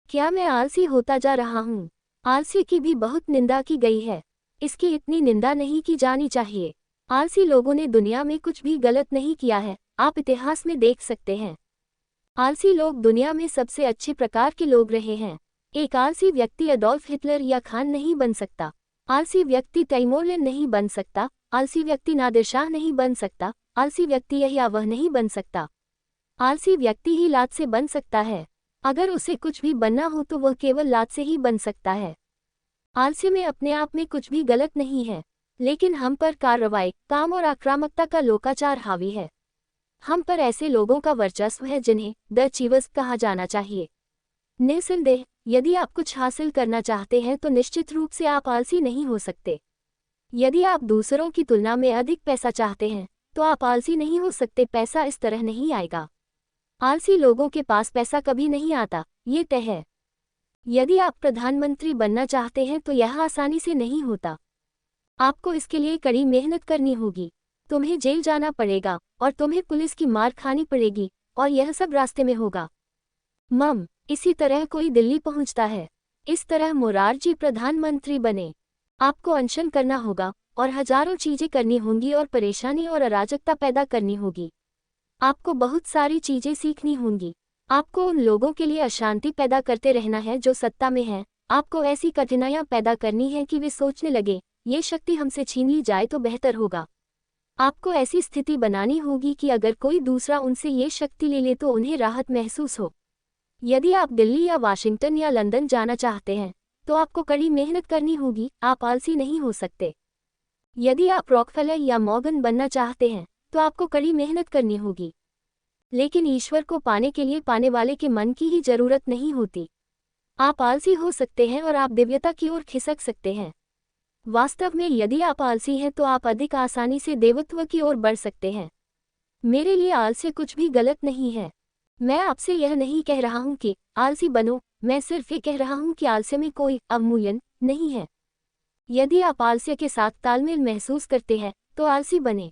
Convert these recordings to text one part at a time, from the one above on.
क्या मैं आलसी होता जा रहा हूँ? आलसी की भी बहुत निंदा की गई है। इसकी इतनी निंदा नहीं की जानी चाहिए। आलसी लोगों ने दुनिया में कुछ भी गलत नहीं किया है, आप इतिहास में देख सकते हैं। आलसी लोग दुनिया में सबसे अच्छे प्रकार के लोग रहे हैं। एक आलसी व्यक्ति अडोल्फ हिटलर या खान नहीं बन सकता। आलसी व्यक्ति तैमूरलैन नहीं बन सकता। आलसी व्यक्ति नादिर शाह नहीं बन सकता। आलसी व्यक्ति यह या वह नहीं बन सकता। आलसी व्यक्ति ही लात से बन सकता है। अगर उसे कुछ भी बनना हो तो वह केवल लात से ही बन सकता है। आलसी में अपने आप में कुछ भी गलत नहीं है, लेकिन हम पर कार्रवाई, काम और आक्रामकता का लोकाचार हावी है। हम पर ऐसे लोगों का वर्चस्व है जिन्हें द अचीवर्स कहा जाना चाहिए। निस्संदेह, यदि आप कुछ हासिल करना चाहते हैं तो निश्चित रूप से आप आलसी नहीं हो सकते। यदि आप दूसरों की तुलना में अधिक पैसा चाहते हैं तो आप आलसी नहीं हो सकते। पैसा इस तरह नहीं आएगा। आलसी लोगों के पास पैसा कभी नहीं आता, ये तय है। यदि आप प्रधानमंत्री बनना चाहते हैं तो यह आसानी से नहीं होता। आपको इसके लिए कड़ी मेहनत करनी होगी। तुम्हें जेल जाना पड़ेगा और तुम्हें पुलिस की मार खानी पड़ेगी, और यह सब रास्ते में होगा। इसी तरह कोई दिल्ली पहुंचता है। इस तरह मोरारजी प्रधानमंत्री बने। आपको अनशन करना होगा और हजारों चीजें करनी होंगी और परेशानी और अराजकता पैदा करनी होगी। आपको बहुत सारी चीजें सीखनी होंगी। आपको उन लोगों के लिए अशांति पैदा करते रहना है जो सत्ता में हैं। आपको ऐसी कठिनाइयां पैदा करनी है कि वे सोचने लगे, ये शक्ति हमसे छीन ली जाए तो बेहतर होगा। आपको ऐसी स्थिति बनानी होगी कि अगर कोई दूसरा उनसे ये शक्ति ले ले तो उन्हें राहत महसूस हो। यदि आप दिल्ली या वाशिंगटन या लंदन जाना चाहते हैं तो आपको कड़ी मेहनत करनी होगी। आप आलसी नहीं हो सकते। यदि आप रॉकफेलर या मॉर्गन बनना चाहते हैं तो आपको कड़ी मेहनत करनी होगी। लेकिन ईश्वर को पाने के लिए पाने वाले के मन की ही जरूरत नहीं होती। आप आलसी हो सकते हैं और आप दिव्यता की ओर खिसक सकते हैं। वास्तव में यदि आप आलसी हैं तो आप अधिक आसानी से देवत्व की ओर बढ़ सकते हैं। मेरे लिए आलस्य कुछ भी गलत नहीं है। मैं आपसे यह नहीं कह रहा हूं कि आलसी बनो, मैं सिर्फ ये कह रहा हूं कि आलस्य में कोई अवमूल्यन नहीं है। यदि आप आलस्य के साथ तालमेल महसूस करते हैं तो आलसी बने।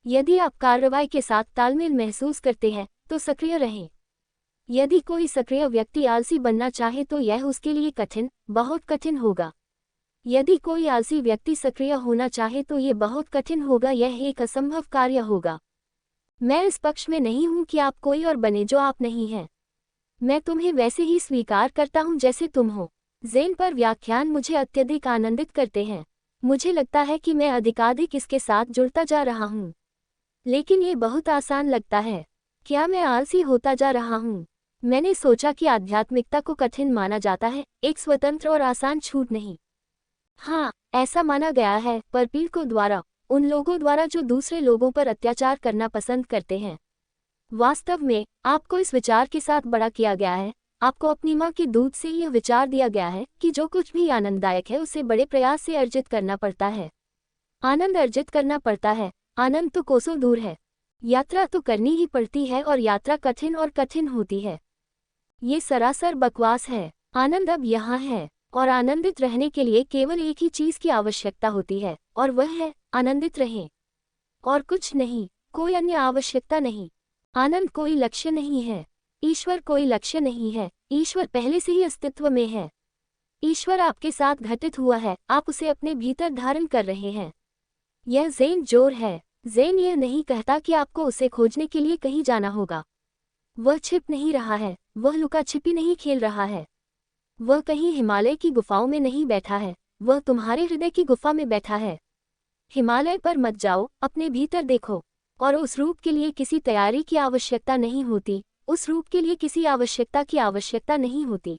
यदि आप कार्रवाई के साथ तालमेल महसूस करते हैं तो सक्रिय रहें। यदि कोई सक्रिय व्यक्ति आलसी बनना चाहे तो यह उसके लिए कठिन, बहुत कठिन होगा। यदि कोई आलसी व्यक्ति सक्रिय होना चाहे तो ये बहुत कठिन होगा। यह एक असंभव कार्य होगा। मैं इस पक्ष में नहीं हूं कि आप कोई और बने जो आप नहीं हैं। मैं तुम्हें वैसे ही स्वीकार करता हूं जैसे तुम हो। ज़ेन पर व्याख्यान मुझे अत्यधिक आनंदित करते हैं। मुझे लगता है कि मैं अधिकाधिक इसके साथ जुड़ता जा रहा हूं। लेकिन ये बहुत आसान लगता है। क्या मैं आलसी होता जा रहा हूं? मैंने सोचा कि आध्यात्मिकता को कठिन माना जाता है, एक स्वतंत्र और आसान छूट नहीं। हाँ, ऐसा माना गया है, पर पीड़कों द्वारा, उन लोगों द्वारा जो दूसरे लोगों पर अत्याचार करना पसंद करते हैं। वास्तव में आपको इस विचार के साथ बड़ा किया गया है। आपको अपनी माँ के दूध से यह विचार दिया गया है कि जो कुछ भी आनंददायक है उसे बड़े प्रयास से अर्जित करना पड़ता है। आनंद अर्जित करना पड़ता है। आनंद तो कोसों दूर है। यात्रा तो करनी ही पड़ती है और यात्रा कठिन और कठिन होती है। ये सरासर बकवास है। आनंद अब यहाँ है और आनंदित रहने के लिए केवल एक ही चीज की आवश्यकता होती है और वह है आनंदित रहें। और कुछ नहीं, कोई अन्य आवश्यकता नहीं। आनंद कोई लक्ष्य नहीं है। ईश्वर कोई लक्ष्य नहीं है। ईश्वर पहले से ही अस्तित्व में है। ईश्वर आपके साथ घटित हुआ है, आप उसे अपने भीतर धारण कर रहे हैं। यह ज़ेन जोर है। ज़ेन यह नहीं कहता कि आपको उसे खोजने के लिए कहीं जाना होगा। वह छिप नहीं रहा है, वह लुका छिपी नहीं खेल रहा है। वह कहीं हिमालय की गुफाओं में नहीं बैठा है, वह तुम्हारे हृदय की गुफा में बैठा है। हिमालय पर मत जाओ, अपने भीतर देखो। और उस रूप के लिए किसी तैयारी की आवश्यकता नहीं होती। उस रूप के लिए किसी आवश्यकता की आवश्यकता नहीं होती।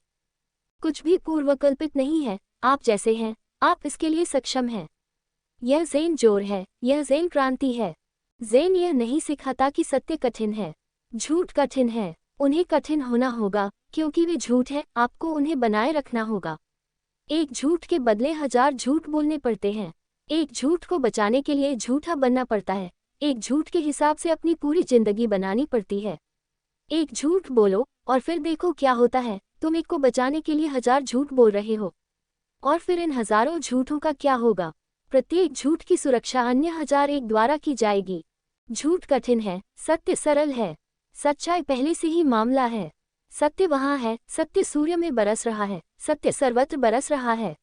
कुछ भी पूर्वकल्पित नहीं है। आप जैसे हैं, आप इसके लिए सक्षम हैं। यह ज़ेन जोर है, यह ज़ेन क्रांति है। ज़ेन यह नहीं सिखाता कि सत्य कठिन है, झूठ कठिन है। उन्हें कठिन होना होगा क्योंकि वे झूठ हैं, आपको उन्हें बनाए रखना होगा। एक झूठ के बदले 1000 झूठ बोलने पड़ते हैं। एक झूठ को बचाने के लिए झूठा बनना पड़ता है। एक झूठ के हिसाब से अपनी पूरी जिंदगी बनानी पड़ती है। एक झूठ बोलो और फिर देखो क्या होता है। तुम एक को बचाने के लिए 1000 झूठ बोल रहे हो, और फिर इन हजारों झूठों का क्या होगा? प्रत्येक झूठ की सुरक्षा अन्य 1001 द्वारा की जाएगी। झूठ कठिन है, सत्य सरल है। सच्चाई पहले से ही मामला है। सत्य वहाँ है, सत्य सूर्य में बरस रहा है, सत्य सर्वत्र बरस रहा है।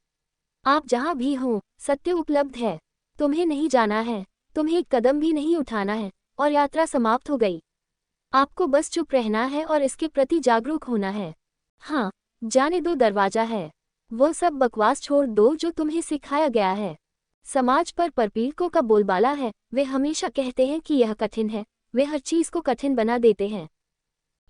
आप जहाँ भी हो, सत्य उपलब्ध है। तुम्हें नहीं जाना है, तुम्हें एक कदम भी नहीं उठाना है, और यात्रा समाप्त हो गई। आपको बस चुप रहना है और इसके प्रति जागरूक होना है। हाँ, जाने दो, दरवाजा है। वो सब बकवास छोड़ दो जो तुम्हें सिखाया गया है। समाज पर परपीड़कों का बोलबाला है, वे हमेशा कहते हैं कि यह कठिन है, वे हर चीज को कठिन बना देते हैं।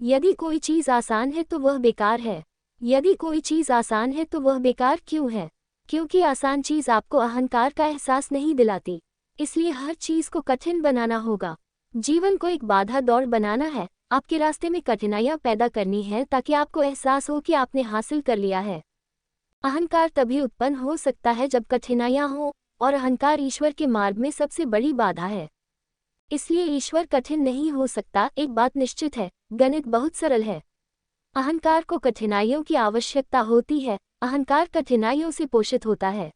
यदि कोई चीज आसान है तो वह बेकार है। यदि कोई चीज आसान है तो वह बेकार क्यों है? क्योंकि आसान चीज आपको अहंकार का एहसास नहीं दिलाती, इसलिए हर चीज को कठिन बनाना होगा। जीवन को एक बाधा दौड़ बनाना है, आपके रास्ते में कठिनाइयां पैदा करनी है ताकि आपको एहसास हो कि आपने हासिल कर लिया है। अहंकार तभी उत्पन्न हो सकता है जब कठिनाइयां हो, और अहंकार ईश्वर के मार्ग में सबसे बड़ी बाधा है। इसलिए ईश्वर कठिन नहीं हो सकता। एक बात निश्चित है, गणित बहुत सरल है। अहंकार को कठिनाइयों की आवश्यकता होती है, अहंकार कठिनाइयों से पोषित होता है।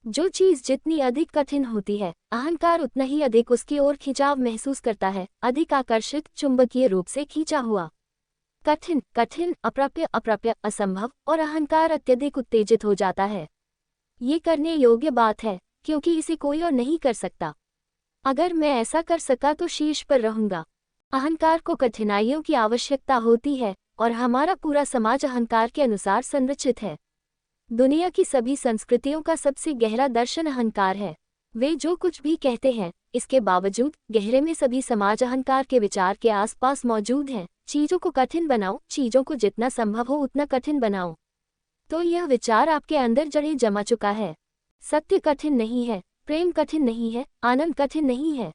जो चीज जितनी अधिक कठिन होती है, अहंकार उतना ही अधिक उसकी ओर खिंचाव महसूस करता है, अधिक आकर्षित, चुंबकीय रूप से खींचा हुआ। कठिन कठिन, अप्राप्य अप्राप्य, असंभव, और अहंकार अत्यधिक उत्तेजित हो जाता है। ये करने योग्य बात है, क्योंकि इसे कोई और नहीं कर सकता। अगर मैं ऐसा कर सका तो शीर्ष पर रहूंगा। अहंकार को कठिनाइयों की आवश्यकता होती है, और हमारा पूरा समाज अहंकार के अनुसार संरचित है। दुनिया की सभी संस्कृतियों का सबसे गहरा दर्शन अहंकार है। वे जो कुछ भी कहते हैं, इसके बावजूद गहरे में सभी समाज अहंकार के विचार के आसपास मौजूद हैं। चीजों को कठिन बनाओ, चीजों को जितना संभव हो उतना कठिन बनाओ। तो यह विचार आपके अंदर जड़े जमा चुका है। सत्य कठिन नहीं है, प्रेम कठिन नहीं है, आनंद कठिन नहीं है।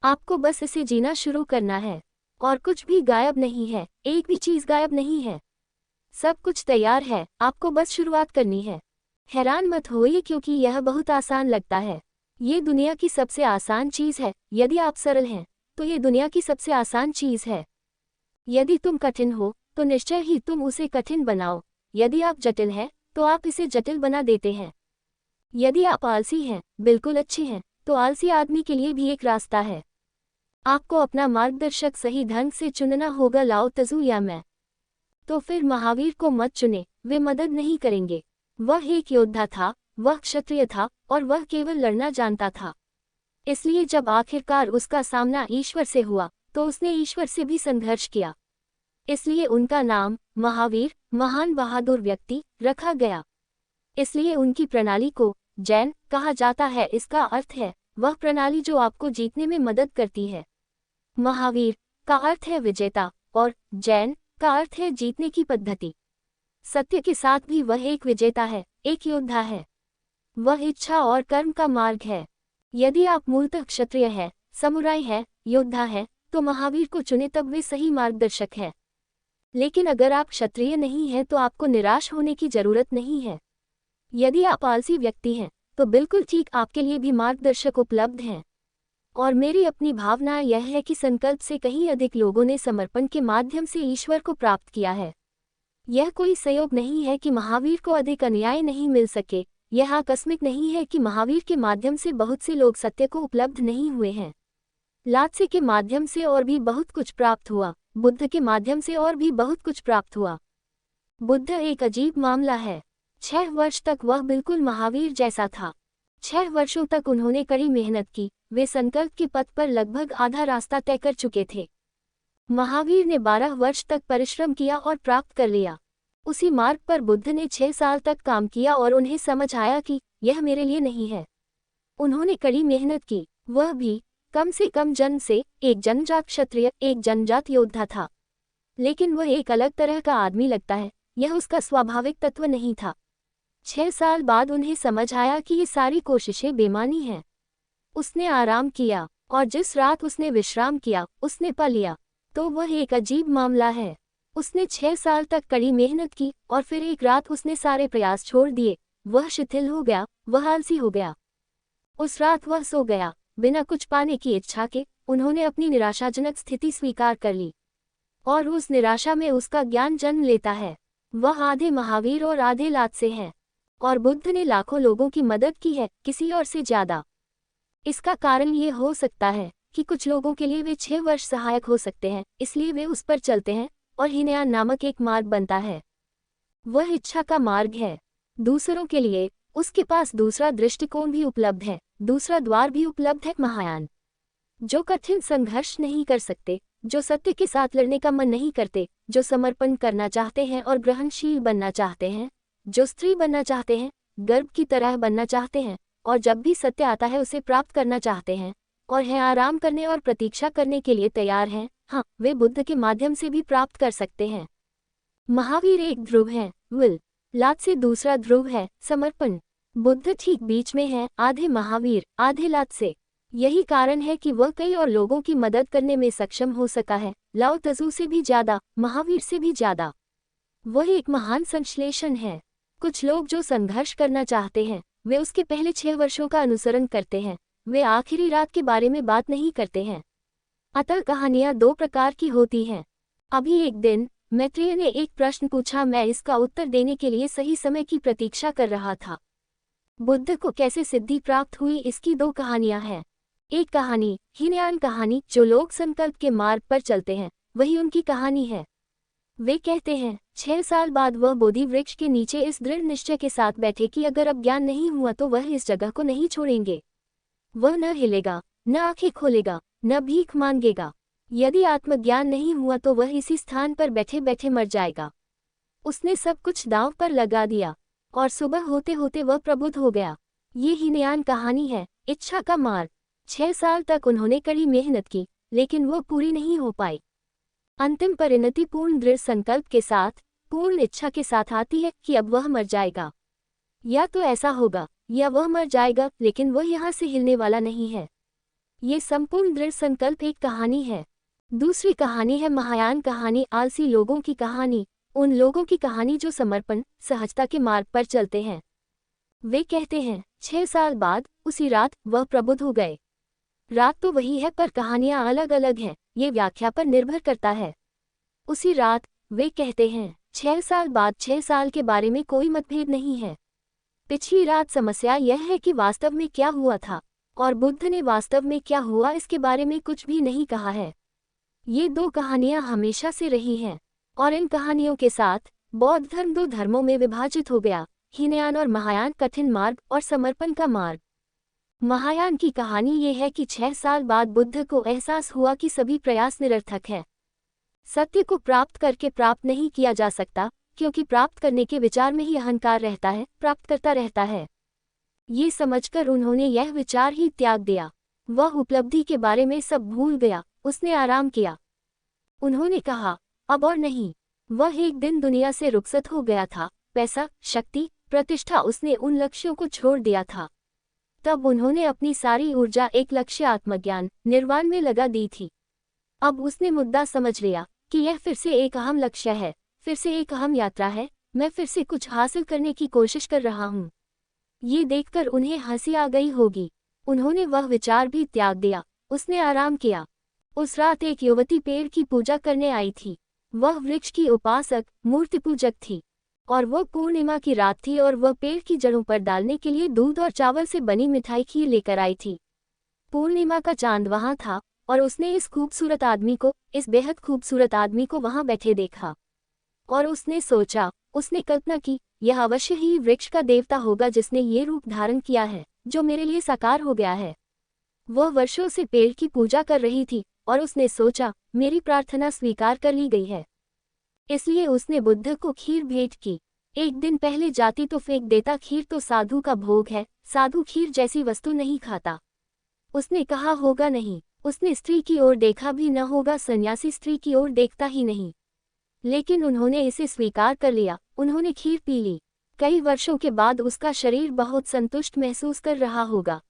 आपको बस इसे जीना शुरू करना है, और कुछ भी गायब नहीं है, एक भी चीज गायब नहीं है। सब कुछ तैयार है, आपको बस शुरुआत करनी है। हैरान मत होइए क्योंकि यह बहुत आसान लगता है। ये दुनिया की सबसे आसान चीज है। यदि आप सरल हैं, तो ये दुनिया की सबसे आसान चीज है। यदि तुम कठिन हो, तो निश्चय ही तुम उसे कठिन बनाओ। यदि आप जटिल हैं, तो आप इसे जटिल बना देते हैं। यदि आप आलसी हैं, बिल्कुल अच्छे हैं, तो आलसी आदमी के लिए भी एक रास्ता है। आपको अपना मार्गदर्शक सही ढंग से चुनना होगा, लाओ त्सु या मैं। तो फिर महावीर को मत चुने, वे मदद नहीं करेंगे। वह एक योद्धा था, वह क्षत्रिय था, और वह केवल लड़ना जानता था। इसलिए जब आखिरकार उसका सामना ईश्वर से हुआ, तो उसने ईश्वर से भी संघर्ष किया। इसलिए उनका नाम महावीर, महान बहादुर व्यक्ति, रखा गया। इसलिए उनकी प्रणाली को जैन कहा जाता है। इसका अर्थ है वह प्रणाली जो आपको जीतने में मदद करती है। महावीर का अर्थ है विजेता, और जैन का अर्थ है जीतने की पद्धति। सत्य के साथ भी वह एक विजेता है, एक योद्धा है। वह इच्छा और कर्म का मार्ग है। यदि आप मूलतः क्षत्रिय है, समुराई है, योद्धा है, तो महावीर को चुने, तब वे सही मार्गदर्शक है। लेकिन अगर आप क्षत्रिय नहीं हैं तो आपको निराश होने की जरूरत नहीं है। यदि आप आलसी व्यक्ति हैं, तो बिल्कुल ठीक, आपके लिए भी मार्गदर्शक उपलब्ध हैं। और मेरी अपनी भावना यह है कि संकल्प से कहीं अधिक लोगों ने समर्पण के माध्यम से ईश्वर को प्राप्त किया है। यह कोई संयोग नहीं है कि महावीर को अधिक अन्याय नहीं मिल सके। यह आकस्मिक नहीं है कि महावीर के माध्यम से बहुत से लोग सत्य को उपलब्ध नहीं हुए हैं। लात्से के माध्यम से और भी बहुत कुछ प्राप्त हुआ, बुद्ध के माध्यम से और भी बहुत कुछ प्राप्त हुआ। बुद्ध एक अजीब मामला है। 6 वर्ष तक वह बिल्कुल महावीर जैसा था। 6 वर्षों तक उन्होंने कड़ी मेहनत की। वे संकल्प के पथ पर लगभग आधा रास्ता तय कर चुके थे। महावीर ने 12 वर्ष तक परिश्रम किया और प्राप्त कर लिया। उसी मार्ग पर बुद्ध ने 6 साल तक काम किया और उन्हें समझ आया कि यह मेरे लिए नहीं है। उन्होंने कड़ी मेहनत की, वह भी कम से कम जन्म से एक जन्मजात क्षत्रिय, एक जन्मजात योद्धा था। लेकिन वह एक अलग तरह का आदमी लगता है, यह उसका स्वाभाविक तत्व नहीं था। 6 साल बाद उन्हें समझ आया कि ये सारी कोशिशें बेमानी हैं। उसने आराम किया, और जिस रात उसने विश्राम किया, उसने पा लिया। तो वह एक अजीब मामला है। उसने 6 साल तक कड़ी मेहनत की, और फिर एक रात उसने सारे प्रयास छोड़ दिए। वह शिथिल हो गया, वह आलसी हो गया। उस रात वह सो गया, बिना कुछ पाने की इच्छा के। उन्होंने अपनी निराशाजनक स्थिति स्वीकार कर ली, और उस निराशा में उसका ज्ञान जन्म लेता है। वह आधे महावीर और आधे लात्से हैं। और बुद्ध ने लाखों लोगों की मदद की है, किसी और से ज्यादा। इसका कारण ये हो सकता है कि कुछ लोगों के लिए वे 6 वर्ष सहायक हो सकते हैं, इसलिए वे उस पर चलते हैं, और हीनयान नामक एक मार्ग बनता है। वह इच्छा का मार्ग है। दूसरों के लिए उसके पास दूसरा दृष्टिकोण भी उपलब्ध है, दूसरा द्वार भी उपलब्ध है। महायान जो कठिन संघर्ष नहीं कर सकते, जो सत्य के साथ लड़ने का मन नहीं करते, जो समर्पण करना चाहते हैं और ग्रहणशील बनना चाहते हैं, जो स्त्री बनना चाहते हैं, गर्भ की तरह बनना चाहते हैं, और जब भी सत्य आता है उसे प्राप्त करना चाहते हैं, और हैं आराम करने और प्रतीक्षा करने के लिए तैयार हैं, हाँ, वे बुद्ध के माध्यम से भी प्राप्त कर सकते हैं। महावीर एक ध्रुव है, विल, लात से दूसरा ध्रुव है, समर्पण। बुद्ध ठीक बीच में है, आधे महावीर आधे लात से। यही कारण है कि वह कई और लोगों की मदद करने में सक्षम हो सका है, लाओ तजू से भी ज्यादा, महावीर से भी ज्यादा। वह एक महान संश्लेषण है। कुछ लोग जो संघर्ष करना चाहते हैं वे उसके पहले 6 वर्षों का अनुसरण करते हैं, वे आखिरी रात के बारे में बात नहीं करते हैं। अतः कहानियां 2 प्रकार की होती हैं। अभी एक दिन मैत्रेय ने एक प्रश्न पूछा, मैं इसका उत्तर देने के लिए सही समय की प्रतीक्षा कर रहा था। बुद्ध को कैसे सिद्धि प्राप्त हुई, इसकी 2 कहानियां हैं। एक कहानी हीनयान कहानी, जो लोग संकल्प के मार्ग पर चलते हैं, वही उनकी कहानी है। वे कहते हैं 6 साल बाद वह बोधि वृक्ष के नीचे इस दृढ़ निश्चय के साथ बैठे कि अगर अब ज्ञान नहीं हुआ तो वह इस जगह को नहीं छोड़ेंगे। वह न हिलेगा, न आंखें खोलेगा, न भीख मांगेगा। यदि आत्मज्ञान नहीं हुआ तो वह इसी स्थान पर बैठे बैठे मर जाएगा। उसने सब कुछ दांव पर लगा दिया और सुबह होते होते वह प्रबुद्ध हो गया। ये हीनयान कहानी है, इच्छा का मार्ग। 6 साल तक उन्होंने कड़ी मेहनत की, लेकिन वह पूरी नहीं हो पाई। अंतिम परिणति पूर्ण दृढ़ संकल्प के साथ, पूर्ण इच्छा के साथ आती है कि अब वह मर जाएगा। या तो ऐसा होगा या वह मर जाएगा, लेकिन वह यहाँ से हिलने वाला नहीं है। ये संपूर्ण दृढ़ संकल्प एक कहानी है। दूसरी कहानी है महायान कहानी, आलसी लोगों की कहानी, उन लोगों की कहानी जो समर्पण सहजता के मार्ग पर चलते हैं। वे कहते हैं 6 साल बाद उसी रात वह प्रबुद्ध हो गए। रात तो वही है पर कहानियां अलग अलग हैं, ये व्याख्या पर निर्भर करता है। उसी रात वे कहते हैं 6 साल बाद 6 साल के बारे में कोई मतभेद नहीं है। पिछली रात समस्या यह है कि वास्तव में क्या हुआ था, और बुद्ध ने वास्तव में क्या हुआ इसके बारे में कुछ भी नहीं कहा है। ये 2 कहानियां हमेशा से रही हैं, और इन कहानियों के साथ बौद्ध धर्म 2 धर्मों में विभाजित हो गया, हीनयान और महायान, कठिन मार्ग और समर्पण का मार्ग। महायान की कहानी ये है कि 6 साल बाद बुद्ध को एहसास हुआ कि सभी प्रयास निरर्थक है। सत्य को प्राप्त करके प्राप्त नहीं किया जा सकता, क्योंकि प्राप्त करने के विचार में ही अहंकार रहता है, प्राप्त करता रहता है। ये समझकर उन्होंने यह विचार ही त्याग दिया। वह उपलब्धि के बारे में सब भूल गया, उसने आराम किया। उन्होंने कहा अब और नहीं। वह एक दिन दुनिया से रुखसत हो गया था, पैसा, शक्ति, प्रतिष्ठा, उसने उन लक्ष्यों को छोड़ दिया था। तब उन्होंने अपनी सारी ऊर्जा एक लक्ष्य आत्मज्ञान, निर्वाण में लगा दी थी। अब उसने मुद्दा समझ लिया कि यह फिर से एक अहम लक्ष्य है, फिर से एक अहम यात्रा है, मैं फिर से कुछ हासिल करने की कोशिश कर रहा हूँ। ये देखकर उन्हें हंसी आ गई होगी। उन्होंने वह विचार भी त्याग दिया, उसने आराम किया। उस रात एक युवती पेड़ की पूजा करने आई थी। वह वृक्ष की उपासक, मूर्ति पूजक थी, और वह पूर्णिमा की रात थी और वह पेड़ की जड़ों पर डालने के लिए दूध और चावल से बनी मिठाई खीर लेकर आई थी। पूर्णिमा का चांद वहां था और उसने इस खूबसूरत आदमी को, इस बेहद खूबसूरत आदमी को वहां बैठे देखा, और उसने सोचा, उसने कल्पना की, यह अवश्य ही वृक्ष का देवता होगा जिसने ये रूप धारण किया है, जो मेरे लिए साकार हो गया है। वह वर्षों से पेड़ की पूजा कर रही थी और उसने सोचा, मेरी प्रार्थना स्वीकार कर ली गई है। इसलिए उसने बुद्ध को खीर भेंट की। एक दिन पहले जाती तो फेंक देता, खीर तो साधु का भोग है, साधु खीर जैसी वस्तु नहीं खाता। उसने कहा होगा नहीं। उसने स्त्री की ओर देखा भी न होगा, सन्यासी स्त्री की ओर देखता ही नहीं। लेकिन उन्होंने इसे स्वीकार कर लिया, उन्होंने खीर पी ली। कई वर्षों के बाद उसका शरीर बहुत संतुष्ट महसूस कर रहा होगा,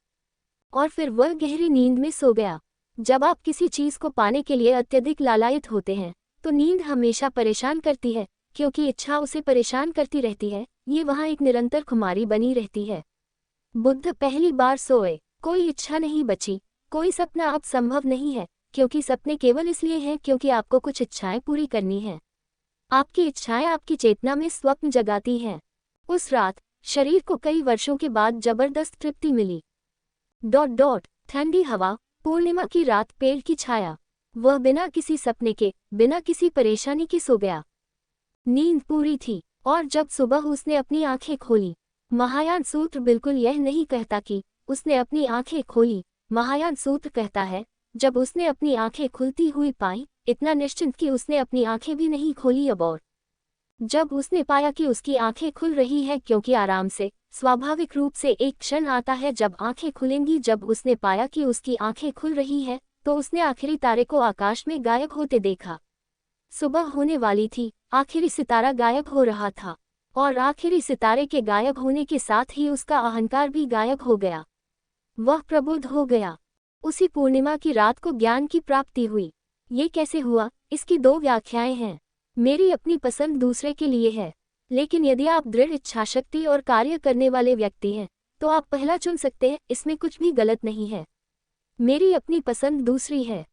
और फिर वह गहरी नींद में सो गया। जब आप किसी चीज को पाने के लिए अत्यधिक लालायित होते हैं तो नींद हमेशा परेशान करती है, क्योंकि इच्छा उसे परेशान करती रहती है, ये वहाँ एक निरंतर खुमारी बनी रहती है। बुद्ध पहली बार सोए, कोई इच्छा नहीं बची, कोई सपना अब संभव नहीं है, क्योंकि सपने केवल इसलिए हैं क्योंकि आपको कुछ इच्छाएं पूरी करनी हैं। आपकी इच्छाएं आपकी चेतना में स्वप्न जगाती हैं। उस रात शरीर को कई वर्षों के बाद जबरदस्त तृप्ति मिली। ठंडी हवा, पूर्णिमा की रात, पेड़ की छाया। वह बिना किसी सपने के, बिना किसी परेशानी के सो गया। नींद पूरी थी और जब सुबह उसने अपनी आंखें खोली, महायान सूत्र बिल्कुल यह नहीं कहता कि उसने अपनी आंखें खोली। महायान सूत्र कहता है, जब उसने अपनी आंखें खुलती हुई पाई, इतना निश्चिंत कि उसने अपनी आंखें भी नहीं खोली अब। और जब उसने पाया कि उसकी आंखें खुल रही है, क्योंकि आराम से, स्वाभाविक रूप से एक क्षण आता है जब आंखें खुलेंगी। जब उसने पाया कि उसकी आंखें खुल रही है, तो उसने आखिरी तारे को आकाश में गायब होते देखा। सुबह होने वाली थी, आखिरी सितारा गायब हो रहा था, और आखिरी सितारे के गायब होने के साथ ही उसका अहंकार भी गायब हो गया। वह प्रबुद्ध हो गया। उसी पूर्णिमा की रात को ज्ञान की प्राप्ति हुई। ये कैसे हुआ, इसकी दो व्याख्याएं हैं। मेरी अपनी पसंद दूसरे के लिए है, लेकिन यदि आप दृढ़ इच्छाशक्ति और कार्य करने वाले व्यक्ति हैं, तो आप पहला चुन सकते हैं, इसमें कुछ भी गलत नहीं है। मेरी अपनी पसंद दूसरी है।